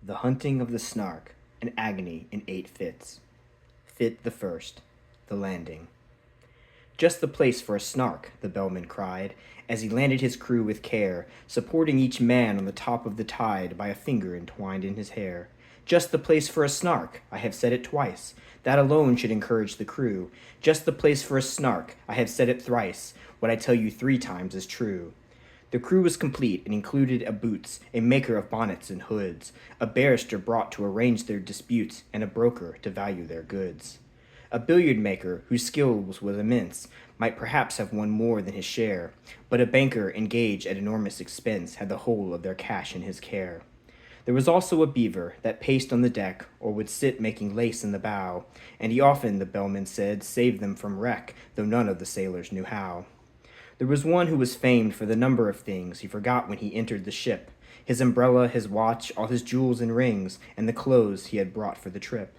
The Hunting of the Snark, an agony in 8 fits. Fit the first, the landing. Just the place for a snark, the bellman cried, as he landed his crew with care, supporting each man on the top of the tide by a finger entwined in his hair. Just the place for a snark, I have said it twice. That alone should encourage the crew. Just the place for a snark, I have said it thrice. What I tell you 3 times is true. The crew was complete and included a boots, a maker of bonnets and hoods, a barrister brought to arrange their disputes, and a broker to value their goods. A billiard maker, whose skills was immense, might perhaps have won more than his share, but a banker engaged at enormous expense had the whole of their cash in his care. There was also a beaver that paced on the deck, or would sit making lace in the bow, and he often, the bellman said, saved them from wreck, though none of the sailors knew how. There was one who was famed for the number of things he forgot when he entered the ship, his umbrella, his watch, all his jewels and rings, and the clothes he had brought for the trip.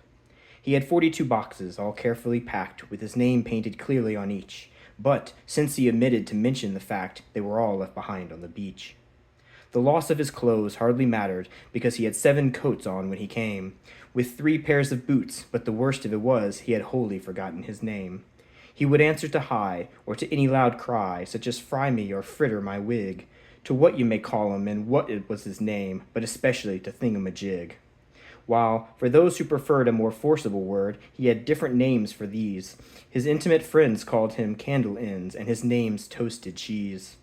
He had 42 boxes, all carefully packed, with his name painted clearly on each, but, since he omitted to mention the fact, they were all left behind on the beach. The loss of his clothes hardly mattered, because he had 7 coats on when he came, with 3 pairs of boots, but the worst of it was he had wholly forgotten his name. He would answer to hi, or to any loud cry, such as fry me or fritter my wig, to what you may call him and what it was his name, but especially to thingamajig. While, for those who preferred a more forcible word, he had different names for these. His intimate friends called him candle ends, and his name's toasted cheese.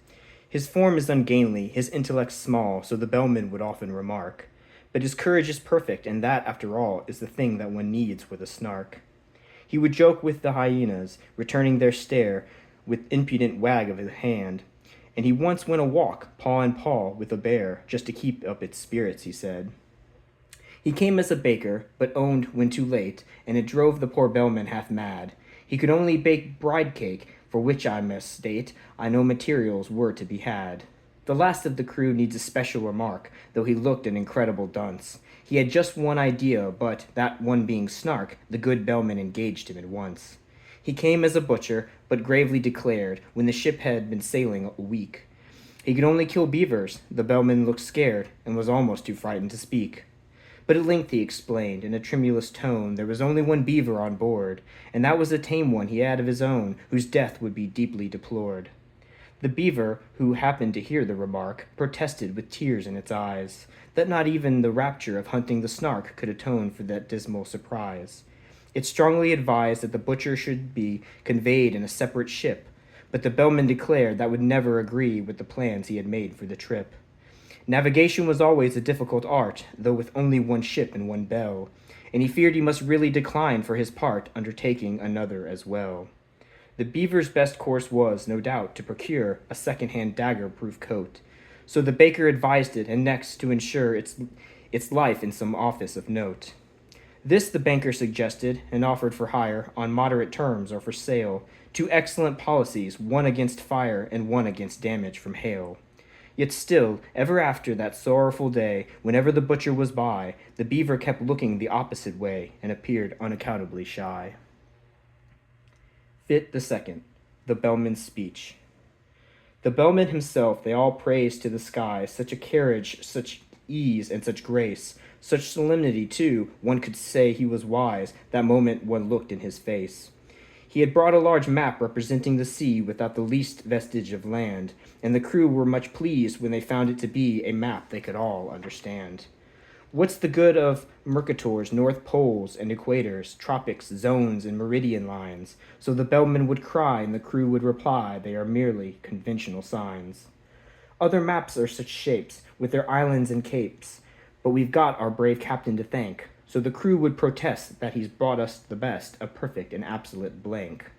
His form is ungainly, his intellect small, so the bellman would often remark. But his courage is perfect, and that, after all, is the thing that one needs with a snark. He would joke with the hyenas, returning their stare with impudent wag of his hand, and he once went a walk, paw in paw, with a bear, just to keep up its spirits, he said. He came as a baker, but owned when too late, and it drove the poor bellman half mad. He could only bake bride cake, for which I must state I know materials were to be had. The last of the crew needs a special remark, though he looked an incredible dunce. He had just one idea, but, that one being Snark, the good bellman engaged him at once. He came as a butcher, but gravely declared, when the ship had been sailing a week, he could only kill beavers. The bellman looked scared, and was almost too frightened to speak. But at length he explained, in a tremulous tone, there was only one beaver on board, and that was a tame one he had of his own, whose death would be deeply deplored. The beaver, who happened to hear the remark, protested with tears in its eyes, that not even the rapture of hunting the Snark could atone for that dismal surprise. It strongly advised that the butcher should be conveyed in a separate ship, but the bellman declared that would never agree with the plans he had made for the trip. Navigation was always a difficult art, though with only one ship and one bell, and he feared he must really decline for his part, undertaking another as well. The beaver's best course was, no doubt, to procure a second-hand dagger-proof coat, so the baker advised it, and next to ensure its life in some office of note. This the banker suggested, and offered for hire, on moderate terms or for sale, 2 excellent policies, one against fire and one against damage from hail. Yet still, ever after that sorrowful day, whenever the butcher was by, the beaver kept looking the opposite way, and appeared unaccountably shy. Fit the second, the bellman's speech. The bellman himself they all praised to the skies, such a carriage, such ease, and such grace, such solemnity, too, one could say he was wise, that moment one looked in his face. He had brought a large map representing the sea without the least vestige of land, and the crew were much pleased when they found it to be a map they could all understand. What's the good of Mercator's North Poles and equators, tropics, zones, and meridian lines? So the bellman would cry, and the crew would reply, they are merely conventional signs. Other maps are such shapes, with their islands and capes, but we've got our brave captain to thank, so the crew would protest that he's brought us the best, a perfect and absolute blank.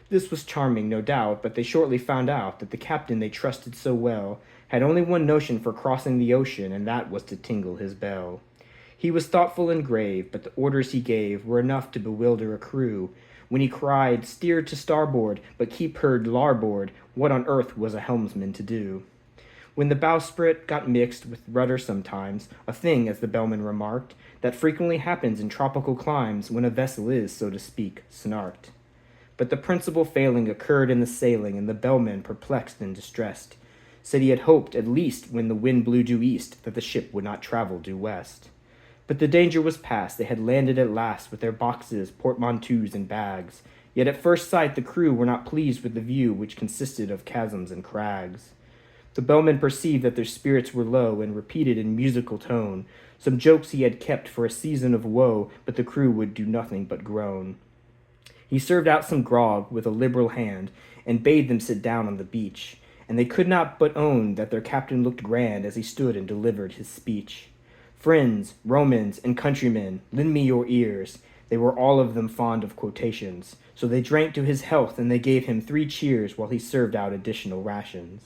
This was charming, no doubt, but they shortly found out that the captain they trusted so well had only one notion for crossing the ocean, and that was to tingle his bell. He was thoughtful and grave, but the orders he gave were enough to bewilder a crew. When he cried, steer to starboard, but keep her larboard, what on earth was a helmsman to do? When the bowsprit got mixed with rudder sometimes, a thing, as the bellman remarked, that frequently happens in tropical climes when a vessel is, so to speak, snarked. But the principal failing occurred in the sailing, and the bellman, perplexed and distressed, said he had hoped, at least, when the wind blew due east, that the ship would not travel due west. But the danger was past. They had landed at last with their boxes, portmanteaus, and bags. Yet at first sight the crew were not pleased with the view, which consisted of chasms and crags. The bellman perceived that their spirits were low, and repeated in musical tone some jokes he had kept for a season of woe, but the crew would do nothing but groan. He served out some grog with a liberal hand, and bade them sit down on the beach, and they could not but own that their captain looked grand as he stood and delivered his speech. Friends, Romans, and countrymen, lend me your ears. They were all of them fond of quotations, so they drank to his health, and they gave him 3 cheers while he served out additional rations.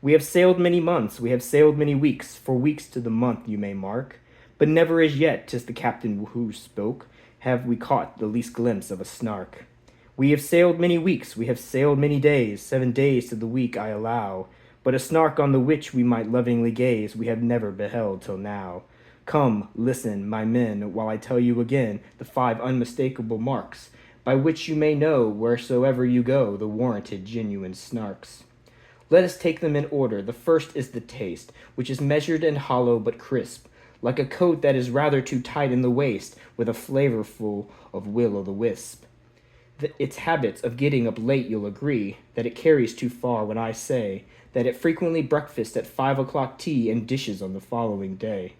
We have sailed many months, we have sailed many weeks, for weeks to the month you may mark, but never as yet, 'tis the captain who spoke, have we caught the least glimpse of a Snark. We have sailed many weeks, we have sailed many days, 7 days to the week I allow, but a Snark on the which we might lovingly gaze we have never beheld till now. Come, listen, my men, while I tell you again the 5 unmistakable marks, by which you may know, wheresoever you go, the warranted genuine Snarks. Let us take them in order. The first is the taste, which is measured and hollow but crisp, like a coat that is rather too tight in the waist, with a flavor full of will-o'-the-wisp. Its habits of getting up late, you'll agree, that it carries too far when I say that it frequently breakfasts at 5 o'clock tea and dishes on the following day.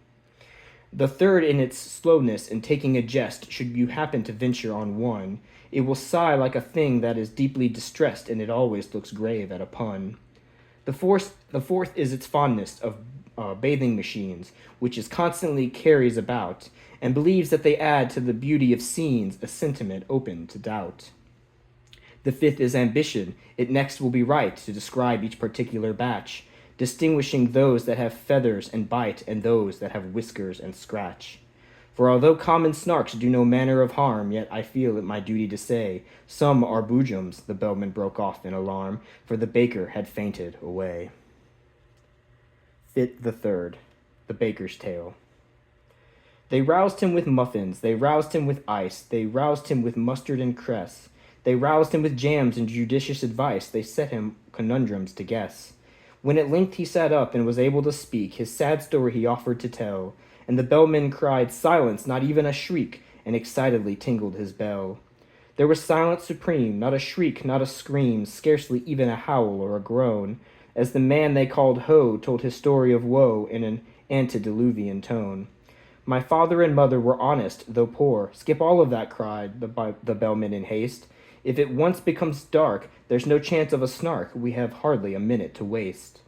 The third in its slowness in taking a jest, should you happen to venture on one, it will sigh like a thing that is deeply distressed, and it always looks grave at a pun. The fourth is its fondness of bathing machines, which it constantly carries about, and believes that they add to the beauty of scenes, a sentiment open to doubt. The fifth is ambition. It next will be right to describe each particular batch, distinguishing those that have feathers and bite, and those that have whiskers and scratch. For although common Snarks do no manner of harm, yet I feel it my duty to say, some are boojums, the bellman broke off in alarm, for the baker had fainted away. Fit the third, the baker's tale. They roused him with muffins, they roused him with ice, they roused him with mustard and cress, they roused him with jams and judicious advice, they set him conundrums to guess. When at length he sat up and was able to speak, his sad story he offered to tell, and the bellman cried, "Silence, not even a shriek," and excitedly tingled his bell. There was silence supreme, not a shriek, not a scream, scarcely even a howl or a groan, as the man they called Ho told his story of woe in an antediluvian tone. My father and mother were honest, though poor. Skip all of that, cried the bellman in haste. If it once becomes dark, there's no chance of a Snark. We have hardly a minute to waste.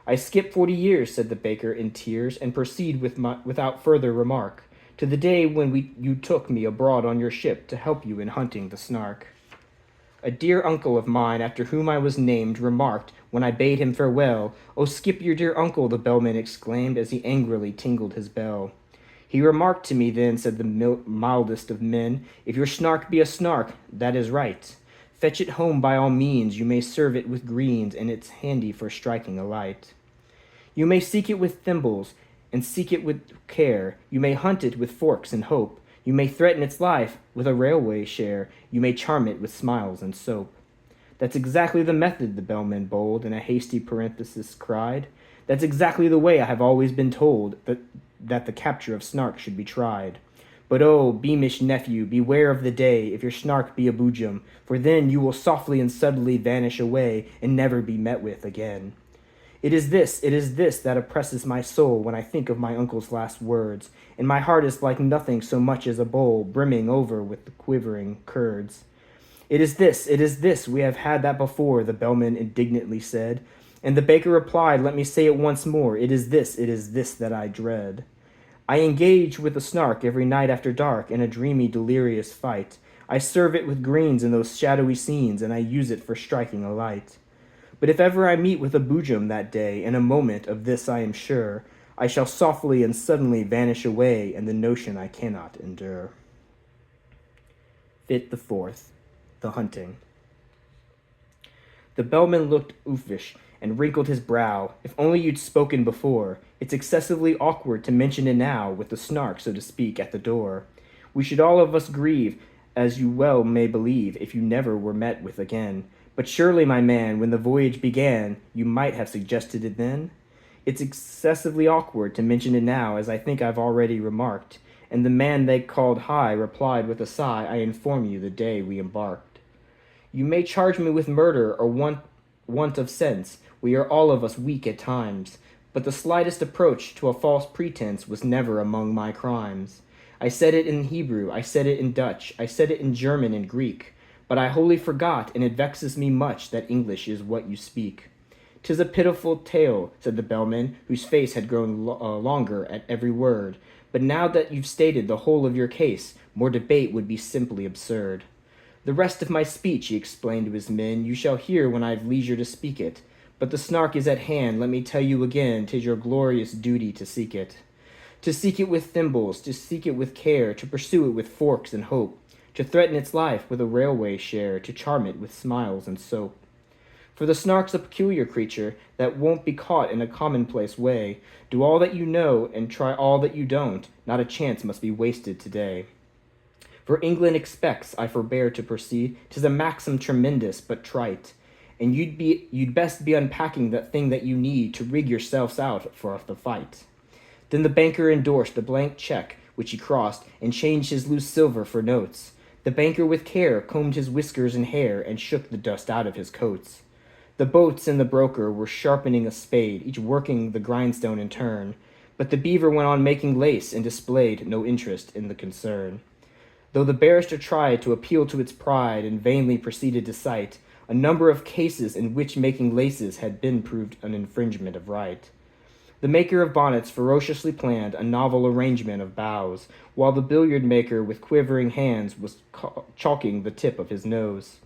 I skip 40 years, said the baker in tears, and proceed without further remark, to the day when you took me abroad on your ship to help you in hunting the Snark. A dear uncle of mine, after whom I was named, remarked, when I bade him farewell, "Oh, skip your dear uncle," the bellman exclaimed, as he angrily tingled his bell. He remarked to me then, said the mildest of men, "If your Snark be a Snark, that is right. Fetch it home by all means, you may serve it with greens, and it's handy for striking a light. You may seek it with thimbles, and seek it with care. You may hunt it with forks and hope. You may threaten its life with a railway share. You may charm it with smiles and soap." That's exactly the method, the bellman bold, in a hasty parenthesis cried. That's exactly the way I have always been told that the capture of Snark should be tried. But oh, beamish nephew, beware of the day, if your Snark be a boojum, for then you will softly and subtly vanish away, and never be met with again. It is this that oppresses my soul when I think of my uncle's last words, and my heart is like nothing so much as a bowl brimming over with the quivering curds. It is this, we have had that before," the bellman indignantly said, and the baker replied, "Let me say it once more, it is this that I dread. I engage with the Snark every night after dark in a dreamy, delirious fight. I serve it with greens in those shadowy scenes, and I use it for striking a light. But if ever I meet with a boojum that day, in a moment of this I am sure, I shall softly and suddenly vanish away, and the notion I cannot endure." Fit the fourth, the hunting. The bellman looked uffish and wrinkled his brow. "If only you'd spoken before. It's excessively awkward to mention it now, with the Snark, so to speak, at the door. We should all of us grieve, as you well may believe, if you never were met with again. But surely, my man, when the voyage began, you might have suggested it then? It's excessively awkward to mention it now, as I think I've already remarked, and the man they called high replied with a sigh, I inform you the day we embarked. You may charge me with murder or want of sense. We are all of us weak at times, but the slightest approach to a false pretense was never among my crimes. I said it in Hebrew, I said it in Dutch, I said it in German and Greek, but I wholly forgot, and it vexes me much that English is what you speak. 'Tis a pitiful tale, said the bellman, whose face had grown longer at every word, but now that you've stated the whole of your case, more debate would be simply absurd. The rest of my speech, he explained to his men, you shall hear when I've leisure to speak it. But the Snark is at hand, let me tell you again, 'tis your glorious duty to seek it. To seek it with thimbles, to seek it with care, to pursue it with forks and hope, to threaten its life with a railway share, to charm it with smiles and soap. For the Snark's a peculiar creature that won't be caught in a commonplace way. Do all that you know and try all that you don't, not a chance must be wasted today. For England expects, I forbear to proceed, 'tis a maxim tremendous but trite, and you'd best be unpacking that thing that you need to rig yourselves out for the fight. Then the banker endorsed a blank check, which he crossed, and changed his loose silver for notes. The banker with care combed his whiskers and hair, and shook the dust out of his coats. The boats and the broker were sharpening a spade, each working the grindstone in turn, but the beaver went on making lace and displayed no interest in the concern. Though the barrister tried to appeal to its pride and vainly proceeded to cite a number of cases in which making laces had been proved an infringement of right. The maker of bonnets ferociously planned a novel arrangement of bows, while the billiard maker with quivering hands was chalking the tip of his nose.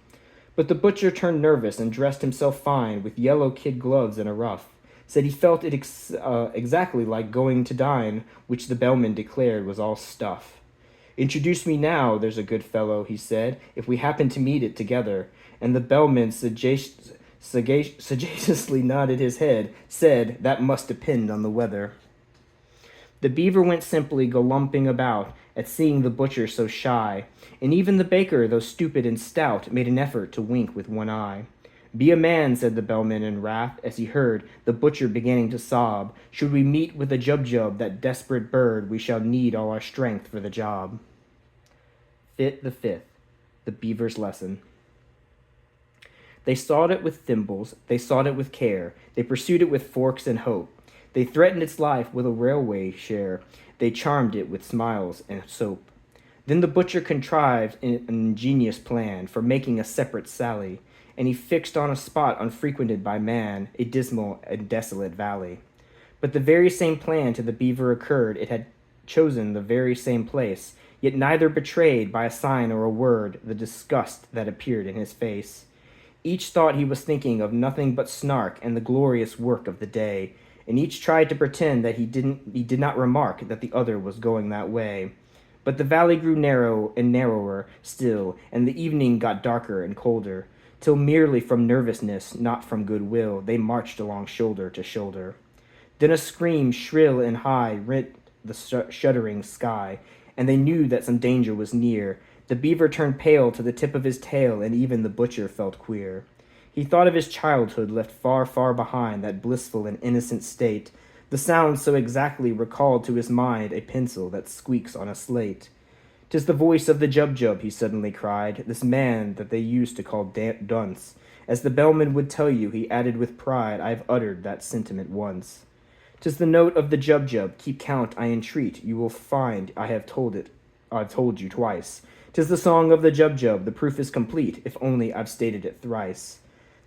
But the butcher turned nervous and dressed himself fine with yellow kid gloves and a ruff. Said he felt it exactly like going to dine, which the bellman declared was all stuff. Introduce me now, there's a good fellow, he said, if we happen to meet it together. And the bellman sagaciously nodded his head, said that must depend on the weather. The beaver went simply galumphing about at seeing the butcher so shy, and even the baker, though stupid and stout, made an effort to wink with one eye. Be a man, said the bellman in wrath, as he heard the butcher beginning to sob. Should we meet with a jub-jub, that desperate bird, we shall need all our strength for the job. Fit the Fifth, the beaver's lesson. They sought it with thimbles, they sought it with care, they pursued it with forks and hope. They threatened its life with a railway share, they charmed it with smiles and soap. Then the butcher contrived an ingenious plan for making a separate sally, and he fixed on a spot unfrequented by man, a dismal and desolate valley. But the very same plan to the beaver occurred, it had chosen the very same place, yet neither betrayed by a sign or a word the disgust that appeared in his face. Each thought he was thinking of nothing but Snark and the glorious work of the day, and each tried to pretend that he did not remark that the other was going that way. But the valley grew narrow and narrower still, and the evening got darker and colder, till merely from nervousness, not from good will, they marched along shoulder to shoulder. Then a scream shrill and high rent the shuddering sky, and they knew that some danger was near. The beaver turned pale to the tip of his tail, and even the butcher felt queer. He thought of his childhood left far, far behind, that blissful and innocent state. The sound so exactly recalled to his mind a pencil that squeaks on a slate. "'Tis the voice of the Jub-Jub," he suddenly cried, "this man that they used to call Dunce. As the bellman would tell you," he added with pride, "I've uttered that sentiment once. 'Tis the note of the Jub-Jub, keep count, I entreat, you will find I've told you twice. 'Tis the song of the Jub-Jub, the proof is complete, if only I've stated it thrice."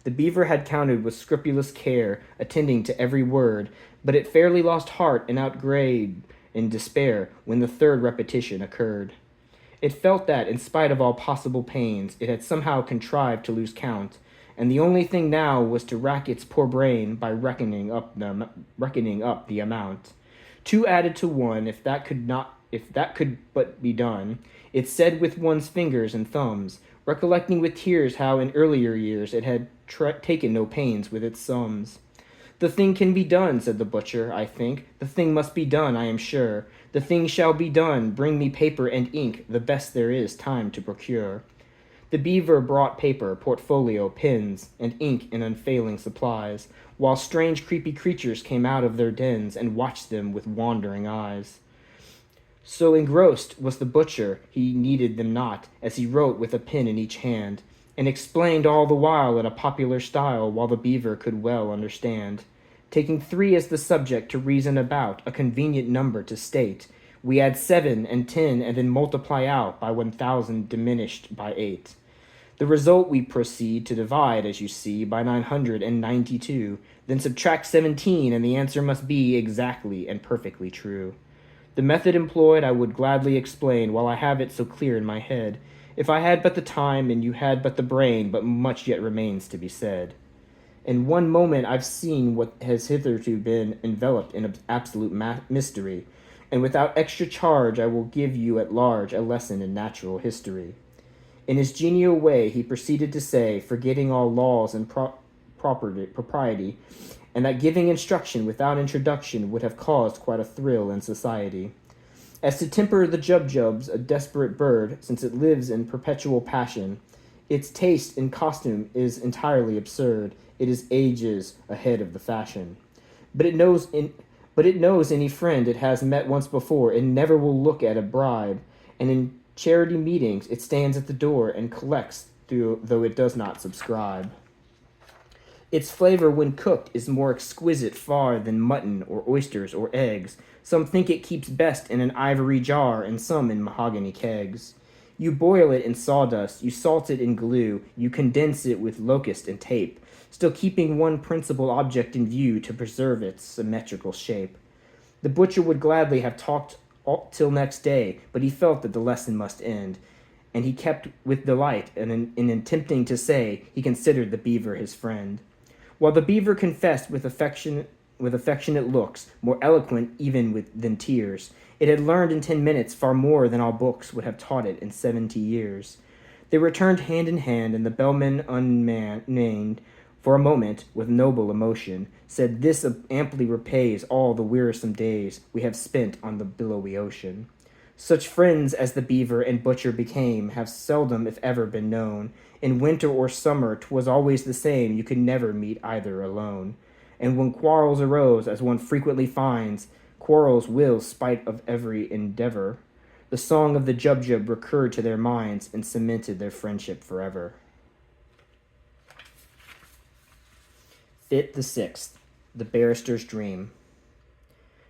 The beaver had counted with scrupulous care, attending to every word, but it fairly lost heart and outgrayed in despair when the third repetition occurred. It felt that, in spite of all possible pains, it had somehow contrived to lose count, and the only thing now was to rack its poor brain by reckoning up the amount. Two added to one, if that could but be done, it said with one's fingers and thumbs, recollecting with tears how in earlier years it had taken no pains with its sums. "The thing can be done," said the butcher, "I think. The thing must be done, I am sure. The thing shall be done. Bring me paper and ink, the best there is time to procure." The beaver brought paper, portfolio, pens, and ink in unfailing supplies, while strange creepy creatures came out of their dens and watched them with wandering eyes. So engrossed was the butcher, he needed them not, as he wrote with a pen in each hand, and explained all the while in a popular style while the beaver could well understand. Taking 3 as the subject to reason about, a convenient number to state, we add 7 and 10 and then multiply out by 1,000 diminished by 8. The result we proceed to divide, as you see, by 992, then subtract 17, and the answer must be exactly and perfectly true. The method employed I would gladly explain, while I have it so clear in my head, if I had but the time and you had but the brain, but much yet remains to be said. In one moment I've seen what has hitherto been enveloped in absolute mystery, and without extra charge I will give you at large a lesson in natural history. In his genial way he proceeded to say, forgetting all laws and propriety, and that giving instruction without introduction would have caused quite a thrill in society. As to temper the jubjub's a desperate bird, since it lives in perpetual passion, its taste in costume is entirely absurd. It is ages ahead of the fashion. But it knows any friend it has met once before, and never will look at a bribe. And in charity meetings it stands at the door and collects, though it does not subscribe. Its flavor when cooked is more exquisite far than mutton or oysters or eggs. Some think it keeps best in an ivory jar, and some in mahogany kegs. You boil it in sawdust, you salt it in glue, you condense it with locust and tape, still keeping one principal object in view to preserve its symmetrical shape. The butcher would gladly have talked till next day, but he felt that the lesson must end, and he kept with delight, and in attempting to say, he considered the beaver his friend. While the beaver confessed with affectionate looks, more eloquent even than tears, it had learned in 10 minutes far more than all books would have taught it in 70 years. They returned hand in hand, and the bellman unnamed, for a moment, with noble emotion, said, "This amply repays all the wearisome days we have spent on the billowy ocean." Such friends as the beaver and butcher became have seldom, if ever, been known. In winter or summer 'twas always the same, you could never meet either alone. And when quarrels arose, as one frequently finds, quarrels will, spite of every endeavor, the song of the jubjub recurred to their minds and cemented their friendship forever. Fit the 6th, The Barrister's Dream.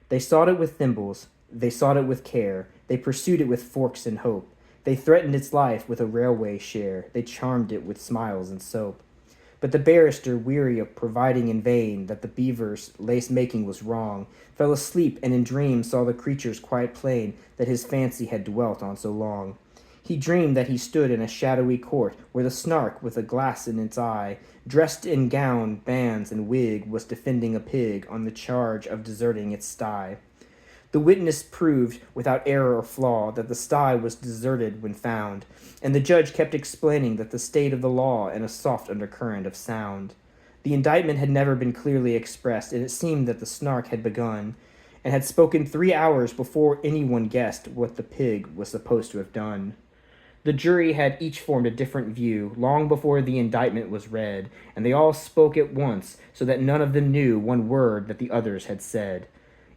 They sought it with thimbles, they sought it with care, they pursued it with forks and hope, they threatened its life with a railway share, they charmed it with smiles and soap. But the barrister, weary of providing in vain that the beaver's lace-making was wrong, fell asleep and in dreams saw the creatures quite plain that his fancy had dwelt on so long. He dreamed that he stood in a shadowy court, where the Snark, with a glass in its eye, dressed in gown, bands, and wig, was defending a pig on the charge of deserting its sty. The witness proved, without error or flaw, that the sty was deserted when found, and the judge kept explaining that the state of the law and a soft undercurrent of sound. The indictment had never been clearly expressed, and it seemed that the Snark had begun, and had spoken 3 hours before anyone guessed what the pig was supposed to have done. The jury had each formed a different view long before the indictment was read, and they all spoke at once, so that none of them knew one word that the others had said.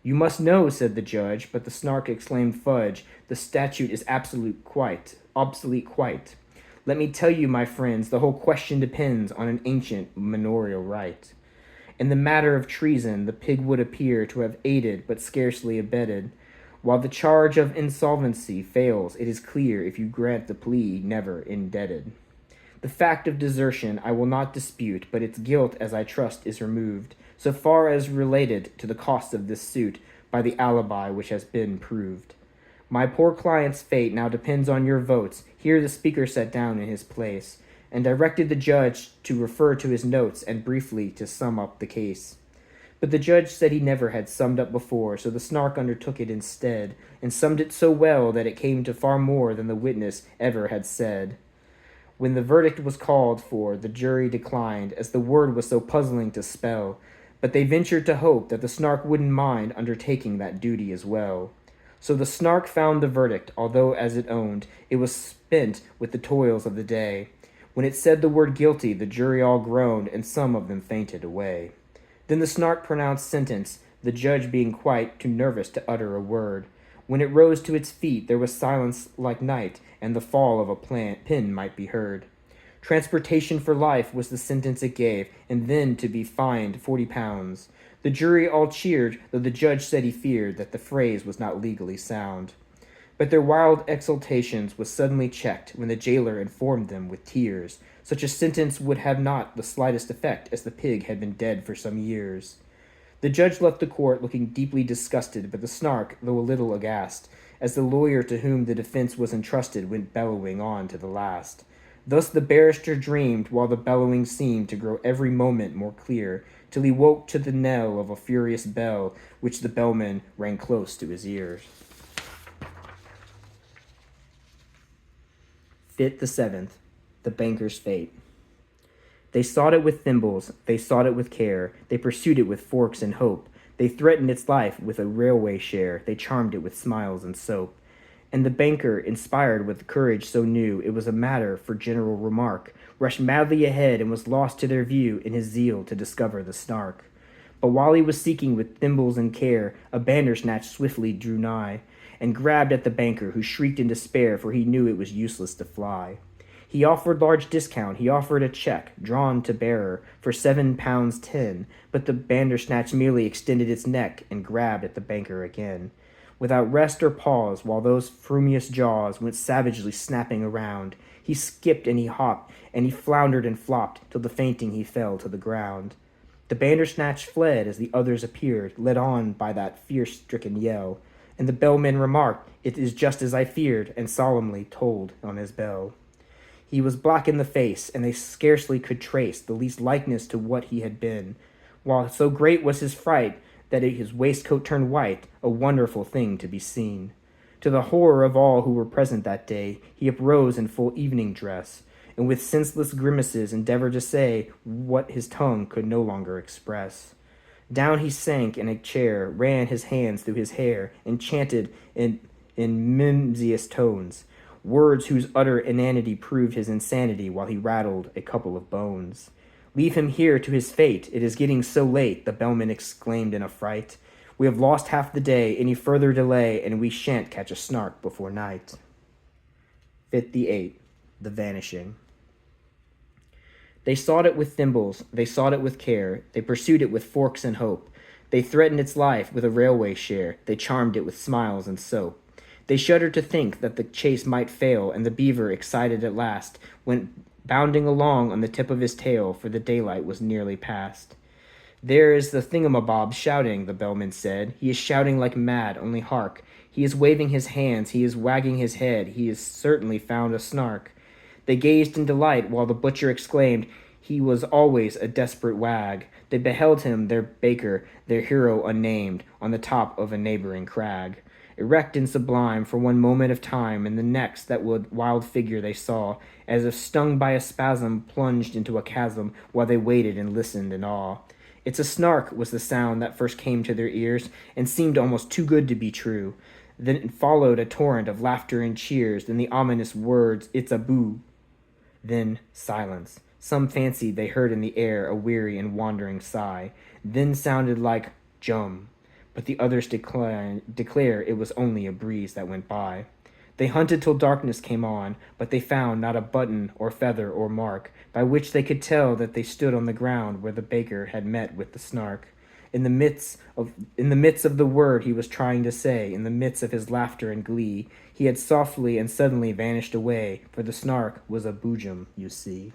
"You must know," said the judge, but the Snark exclaimed, "Fudge, the statute is obsolete quite. Let me tell you, my friends, the whole question depends on an ancient manorial right. In the matter of treason, the pig would appear to have aided, but scarcely abetted. While the charge of insolvency fails, it is clear, if you grant the plea, never indebted. The fact of desertion I will not dispute, but its guilt, as I trust, is removed, so far as related to the cost of this suit, by the alibi which has been proved. My poor client's fate now depends on your votes." Here the speaker sat down in his place, and directed the judge to refer to his notes and briefly to sum up the case. But the judge said he never had summed up before, so the Snark undertook it instead, and summed it so well that it came to far more than the witness ever had said. When the verdict was called for, the jury declined, as the word was so puzzling to spell, but they ventured to hope that the Snark wouldn't mind undertaking that duty as well. So the Snark found the verdict, although, as it owned, it was spent with the toils of the day. When it said the word guilty, the jury all groaned, and some of them fainted away. Then the Snark pronounced sentence, the judge being quite too nervous to utter a word. When it rose to its feet, there was silence like night, and the fall of a pin might be heard. Transportation for life was the sentence it gave, and then to be fined £40. The jury all cheered, though the judge said he feared that the phrase was not legally sound. But their wild exultations was suddenly checked when the jailer informed them with tears such a sentence would have not the slightest effect, as the pig had been dead for some years. The judge left the court looking deeply disgusted, but the Snark, though a little aghast, as the lawyer to whom the defense was entrusted went bellowing on to the last. Thus the barrister dreamed, while the bellowing seemed to grow every moment more clear, till he woke to the knell of a furious bell, which the bellman rang close to his ears. Fit the 7th, the banker's fate. They sought it with thimbles, they sought it with care, they pursued it with forks and hope, they threatened its life with a railway share, they charmed it with smiles and soap. And the banker, inspired with courage so new it was a matter for general remark, rushed madly ahead and was lost to their view in his zeal to discover the Snark. But while he was seeking with thimbles and care, a bandersnatch swiftly drew nigh, and grabbed at the banker, who shrieked in despair, for he knew it was useless to fly. He offered large discount, he offered a check, drawn to bearer, for £7.10, but the bandersnatch merely extended its neck and grabbed at the banker again. Without rest or pause, while those frumious jaws went savagely snapping around, he skipped and he hopped, and he floundered and flopped, till the fainting he fell to the ground. The bandersnatch fled as the others appeared, led on by that fear-stricken yell, and the bellman remarked, "It is just as I feared," and solemnly tolled on his bell. He was black in the face, and they scarcely could trace the least likeness to what he had been, while so great was his fright that his waistcoat turned white, a wonderful thing to be seen. To the horror of all who were present that day, he uprose in full evening dress, and with senseless grimaces endeavored to say what his tongue could no longer express. Down he sank in a chair, ran his hands through his hair, and chanted in mimsiest tones, words whose utter inanity proved his insanity, while he rattled a couple of bones. "Leave him here to his fate, it is getting so late," the bellman exclaimed in a fright. "We have lost half the day, any further delay, and we shan't catch a Snark before night." 58. The Vanishing. They sought it with thimbles, they sought it with care, they pursued it with forks and hope, they threatened its life with a railway share, they charmed it with smiles and soap. They shuddered to think that the chase might fail, and the beaver, excited at last, went bounding along on the tip of his tail, for the daylight was nearly past. "There is the thingamabob shouting," the bellman said. "He is shouting like mad, only hark. He is waving his hands, he is wagging his head, he has certainly found a Snark." They gazed in delight, while the butcher exclaimed, "He was always a desperate wag." They beheld him, their baker, their hero unnamed, on the top of a neighboring crag. Erect and sublime for one moment of time, and the next that wild figure they saw, as if stung by a spasm, plunged into a chasm, while they waited and listened in awe. "It's a Snark," was the sound that first came to their ears, and seemed almost too good to be true. Then followed a torrent of laughter and cheers, then the ominous words, "It's a boo." Then silence. Some fancied they heard in the air a weary and wandering sigh, then sounded like "jum," but the others declare it was only a breeze that went by. They hunted till darkness came on, but they found not a button or feather or mark, by which they could tell that they stood on the ground where the baker had met with the Snark. In the midst of the word he was trying to say, in the midst of his laughter and glee, he had softly and suddenly vanished away, for the Snark was a boojum, you see.